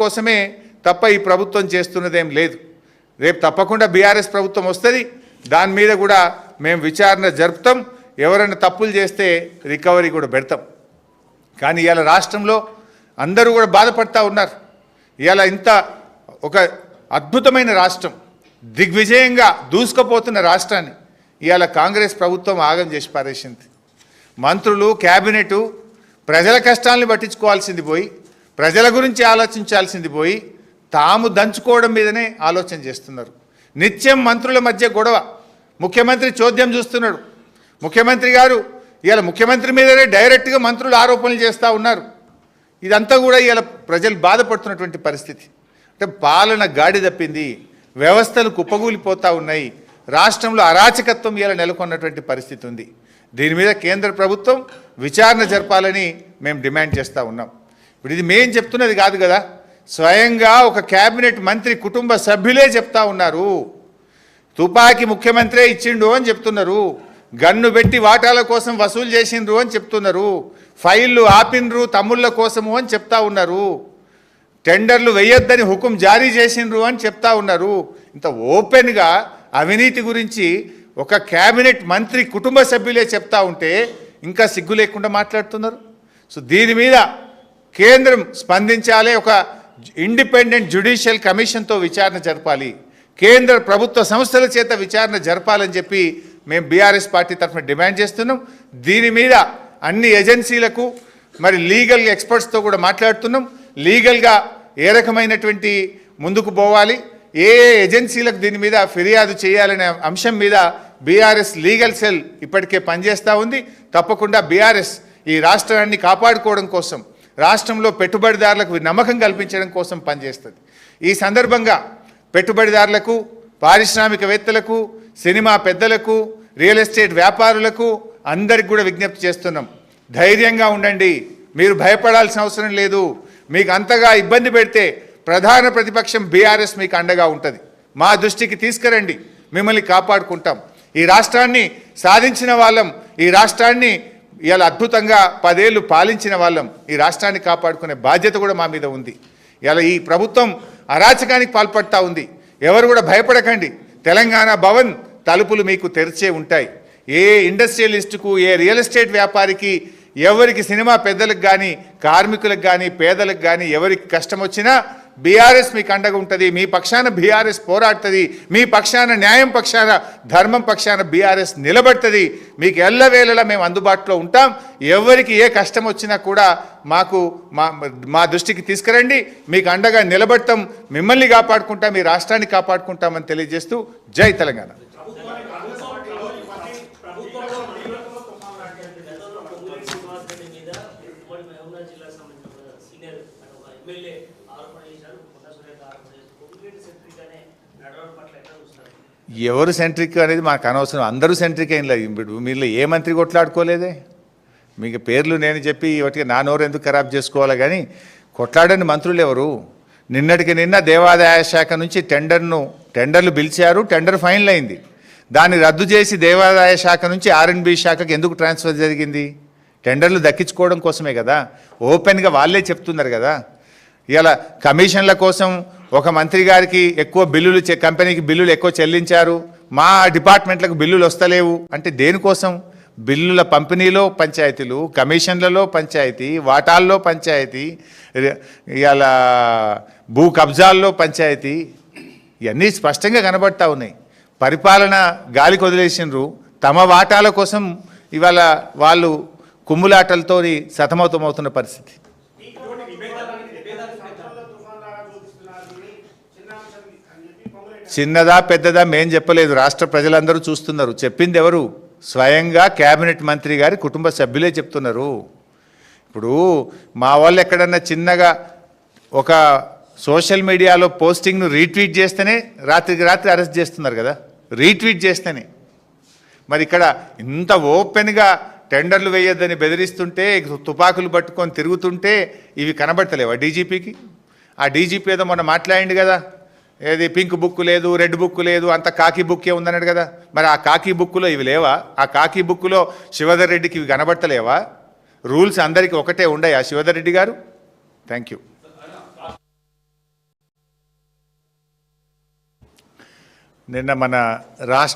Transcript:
కోసమే తప్ప ఈ ప్రభుత్వం చేస్తున్నదేం లేదు. రేపు తప్పకుండా బీఆర్ఎస్ ప్రభుత్వం వస్తుంది. దాని మీద కూడా మేము విచారణ జరుపుతాం. ఎవరైనా తప్పులు చేస్తే రికవరీ కూడా పెడతాం. కానీ ఇవాళ రాష్ట్రంలో అందరూ కూడా బాధపడతా ఉన్నారు. ఇవాళ ఇంత ఒక అద్భుతమైన రాష్ట్రం, దిగ్విజయంగా దూసుకుపోతున్న రాష్ట్రాన్ని ఇవాళ కాంగ్రెస్ ప్రభుత్వం ఆగం చేసి పారేసింది. మంత్రులు, క్యాబినెట్ ప్రజల కష్టాలను పట్టించుకోవాల్సింది పోయి, ప్రజల గురించి ఆలోచించాల్సింది పోయి, తాము దంచుకోవడం మీదనే ఆలోచన చేస్తున్నారు. నిత్యం మంత్రుల మధ్య గొడవ. ముఖ్యమంత్రి చోద్యం చూస్తున్నాడు. ముఖ్యమంత్రి గారు ఇవాళ ముఖ్యమంత్రి మీదనే డైరెక్ట్గా మంత్రులు ఆరోపణలు చేస్తూ ఉన్నారు. ఇదంతా కూడా ఇవాళ ప్రజలు బాధపడుతున్నటువంటి పరిస్థితి. అంటే పాలన గాడి తప్పింది, వ్యవస్థలు కుప్పగూలిపోతూ ఉన్నాయి, రాష్ట్రంలో అరాచకత్వం ఇవాళ నెలకొన్నటువంటి పరిస్థితి ఉంది. దీని మీద కేంద్ర ప్రభుత్వం విచారణ జరపాలని మేము డిమాండ్ చేస్తూ ఉన్నాం. ఇప్పుడు ఇది మేం చెప్తున్నది కాదు కదా, స్వయంగా ఒక క్యాబినెట్ మంత్రి కుటుంబ సభ్యులే చెప్తా ఉన్నారు. తుపాకీ ముఖ్యమంత్రే ఇచ్చిండు అని చెప్తున్నారు, గన్ను పెట్టి వాటాల కోసం వసూలు చేసిండ్రు అని చెప్తున్నారు, ఫైళ్ళు ఆపిన్రు తమ్ముళ్ళ కోసము అని చెప్తా ఉన్నారు, టెండర్లు వేయొద్దని హుకుం జారీ చేసిండ్రు అని చెప్తా ఉన్నారు. ఇంత ఓపెన్గా అవినీతి గురించి ఒక క్యాబినెట్ మంత్రి కుటుంబ సభ్యులే చెప్తా ఉంటే ఇంకా సిగ్గు లేకుండా మాట్లాడుతున్నారు. సో దీని మీద కేంద్రం స్పందించాలి. ఒక ఇండిపెండెంట్ జ్యుడిషియల్ కమిషన్తో విచారణ జరపాలి, కేంద్ర ప్రభుత్వ సంస్థల చేత విచారణ జరపాలని చెప్పి మేము బీఆర్ఎస్ పార్టీ తరఫున డిమాండ్ చేస్తున్నాం. దీని మీద అన్ని ఏజెన్సీలకు మరి లీగల్ ఎక్స్పర్ట్స్తో కూడా మాట్లాడుతున్నాం. లీగల్గా ఏ రకమైనటువంటి ముందుకు పోవాలి, ఏ ఏజెన్సీలకు దీని మీద ఫిర్యాదు చేయాలనే అంశం మీద బీఆర్ఎస్ లీగల్ సెల్ ఇప్పటికే పనిచేస్తూ ఉంది. తప్పకుండా బీఆర్ఎస్ ఈ రాష్ట్రాన్ని కాపాడుకోవడం కోసం, రాష్ట్రంలో పెట్టుబడిదారులకు నమ్మకం కల్పించడం కోసం పనిచేస్తుంది. ఈ సందర్భంగా పెట్టుబడిదారులకు, పారిశ్రామికవేత్తలకు, సినిమా పెద్దలకు, రియల్ ఎస్టేట్ వ్యాపారులకు అందరికి కూడా విజ్ఞప్తి చేస్తున్నాం. ధైర్యంగా ఉండండి, మీరు భయపడాల్సిన అవసరం లేదు. మీకు అంతగా ఇబ్బంది పెడితే ప్రధాన ప్రతిపక్షం బీఆర్ఎస్ మీకు అండగా ఉంటుంది. మా దృష్టికి తీసుకురండి, మిమ్మల్ని కాపాడుకుంటాం. ఈ రాష్ట్రాన్ని సాధించిన వాళ్ళం, ఈ రాష్ట్రాన్ని ఇలా అద్భుతంగా 10 ఏళ్ళు పాలించిన వాళ్ళం. ఈ రాష్ట్రాన్ని కాపాడుకునే బాధ్యత కూడా మా మీద ఉంది. ఇలా ఈ ప్రభుత్వం అరాచకానికి పాల్పడతా ఉంది. ఎవరు కూడా భయపడకండి. తెలంగాణ భవన్ తలుపులు మీకు తెరిచే ఉంటాయి. ఏ ఇండస్ట్రియలిస్టుకు, ఏ రియల్ ఎస్టేట్ వ్యాపారికి, ఎవరికి, సినిమా పెద్దలకు కానీ, కార్మికులకు కానీ, పేదలకు కానీ ఎవరికి కష్టం వచ్చినా బీఆర్ఎస్ మీకు అండగా ఉంటుంది. మీ పక్షాన బీఆర్ఎస్ పోరాడుతుంది. మీ పక్షాన న్యాయం పక్షాన, ధర్మం పక్షాన బీఆర్ఎస్ నిలబడుతుంది. మీకు ఎల్లవేళలా మేము అందుబాటులో ఉంటాం. ఎవరికి ఏ కష్టం వచ్చినా కూడా మా దృష్టికి తీసుకురండి. మీకు అండగా నిలబడతాం, మిమ్మల్ని కాపాడుకుంటాం, మీ రాష్ట్రాన్ని కాపాడుకుంటామని తెలియజేస్తూ జై తెలంగాణ. ఎవరు సెంట్రిక్ అనేది మాకు అనవసరం. అందరూ సెంట్రిక్ అయిన ఇప్పుడు మీరు ఏ మంత్రి కొట్లాడుకోలేదే. మీకు పేర్లు నేను చెప్పి వాటికి నా నోరు ఎందుకు ఖరాబ్ చేసుకోవాలి. కానీ కొట్లాడని మంత్రులు ఎవరు? నిన్నటికి నిన్న దేవాదాయ శాఖ నుంచి టెండర్లు పిలిచారు, టెండర్ ఫైనల్ అయింది. దాన్ని రద్దు చేసి దేవాదాయ శాఖ నుంచి R&B శాఖకి ఎందుకు ట్రాన్స్ఫర్ జరిగింది? టెండర్లు దక్కించుకోవడం కోసమే కదా. ఓపెన్గా వాళ్ళే చెప్తున్నారు కదా. ఇలా కమిషన్ల కోసం ఒక మంత్రి గారికి ఎక్కువ బిల్లులు, కంపెనీకి బిల్లులు ఎక్కువ చెల్లించారు, మా డిపార్ట్మెంట్లకు బిల్లులు వస్తలేవు అంటే దేనికోసం? బిల్లుల పంపిణీలో పంచాయతీలు, కమిషన్లలో పంచాయతీ, వాటాల్లో పంచాయతీ, ఇలా భూ కబ్జాల్లో పంచాయతీ, ఇవన్నీ స్పష్టంగా కనబడతా ఉన్నాయి. పరిపాలన గాలికి వదిలేసినారు. తమ వాటాల కోసం ఇవాళ వాళ్ళు కుమ్ములాటలతో సతమతమవుతున్న పరిస్థితి. చిన్నదా పెద్దదా మేం చెప్పలేదు, రాష్ట్ర ప్రజలందరూ చూస్తున్నారు. చెప్పింది ఎవరు? స్వయంగా క్యాబినెట్ మంత్రి గారి కుటుంబ సభ్యులే చెప్తున్నారు. ఇప్పుడు మా వాళ్ళు ఎక్కడన్నా చిన్నగా ఒక సోషల్ మీడియాలో పోస్టింగ్ను రీట్వీట్ చేస్తేనే రాత్రికి రాత్రి అరెస్ట్ చేస్తున్నారు కదా, రీట్వీట్ చేస్తేనే. మరి ఇక్కడ ఇంత ఓపెన్గా టెండర్లు వేయొద్దని బెదిరిస్తుంటే, తుపాకులు పట్టుకొని తిరుగుతుంటే ఇవి కనబడతలేవా డీజీపీకి? ఆ డీజీపీ ఏదో మొన్న మాట్లాడింది కదా, ఏది పింక్ బుక్ లేదు, రెడ్ బుక్ లేదు, అంత కాకి బుక్కే ఉందన్నాడు కదా. మరి ఆ కాకి బుక్లో ఇవి లేవా? ఆ కాకి బుక్లో శివధర్ రెడ్డికి ఇవి కనబడతలేవా? రూల్స్ అందరికీ ఒకటే ఉండయా శివధర్ రెడ్డి గారు? Thank you. నిన్న మన రాష్ట్ర